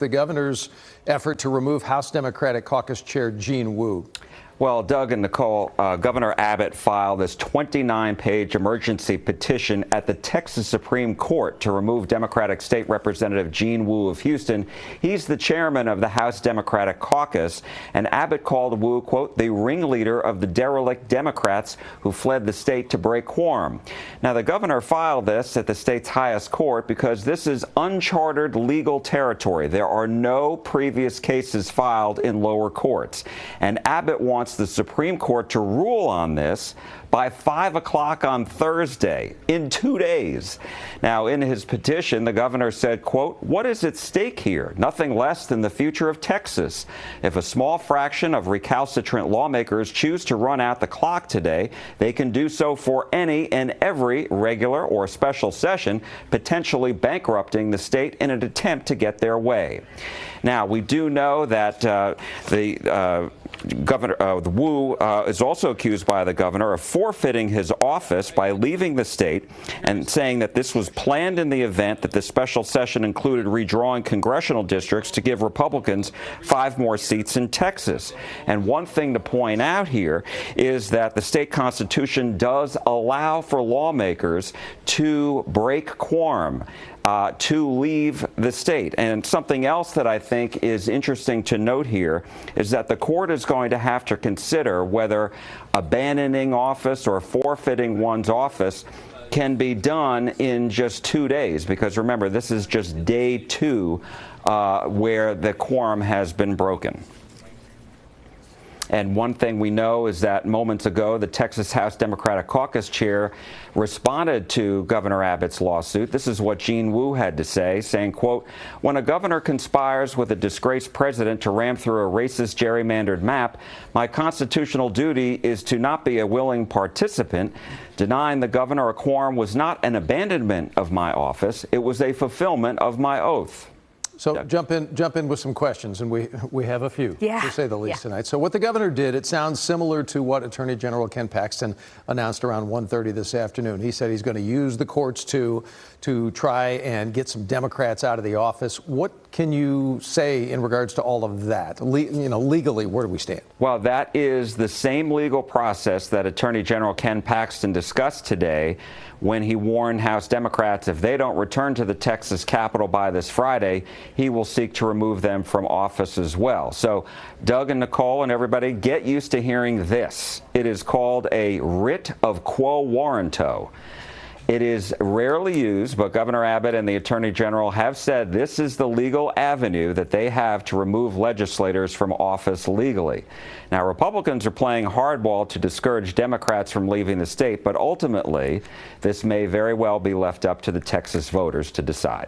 The governor's effort to remove House Democratic Caucus Chair Gene Wu. Well, Doug and Nicole, Governor Abbott filed this 29-page emergency petition at the Texas Supreme Court to remove Democratic State Representative Gene Wu of Houston. He's the chairman of the House Democratic Caucus, and Abbott called Wu, quote, the ringleader of the derelict Democrats who fled the state to break quorum. Now, the governor filed this at the state's highest court because this is uncharted legal territory. There are no previous cases filed in lower courts, and Abbott wants the Supreme Court to rule on this by 5 o'clock on Thursday, in 2 days. Now, in his petition, the governor said, quote, what is at stake here? Nothing less than the future of Texas. If a small fraction of recalcitrant lawmakers choose to run out the clock today, they can do so for any and every regular or special session, potentially bankrupting the state in an attempt to get their way. Now, we do know that Governor Wu is also accused by the governor of forfeiting his office by leaving the state and saying that this was planned in the event that the special session included redrawing congressional districts to give Republicans 5 more seats in Texas. And one thing to point out here is that the state constitution does allow for lawmakers to break quorum, to leave the state. And something else that I think is interesting to note here is that the court is going to have to consider whether abandoning office or forfeiting one's office can be done in just 2 days, because remember, this is just day 2 where the quorum has been broken. And one thing we know is that moments ago, the Texas House Democratic Caucus chair responded to Governor Abbott's lawsuit. This is what Gene Wu had to say, saying, quote, when a governor conspires with a disgraced president to ram through a racist gerrymandered map, my constitutional duty is to not be a willing participant. Denying the governor a quorum was not an abandonment of my office. It was a fulfillment of my oath. So jump in with some questions, and we have a few, to say the least, tonight. So what the governor did, it sounds similar to what Attorney General Ken Paxton announced around 1:30 this afternoon. He said he's going to use the courts to try and get some Democrats out of the office. What can you say in regards to all of that? Legally, where do we stand? Well, that is the same legal process that Attorney General Ken Paxton discussed today when he warned House Democrats if they don't return to the Texas Capitol by this Friday, he will seek to remove them from office as well. So Doug and Nicole and everybody, get used to hearing this. It is called a writ of quo warranto. It is rarely used, but Governor Abbott and the Attorney General have said this is the legal avenue that they have to remove legislators from office legally. Now, Republicans are playing hardball to discourage Democrats from leaving the state, but ultimately, this may very well be left up to the Texas voters to decide.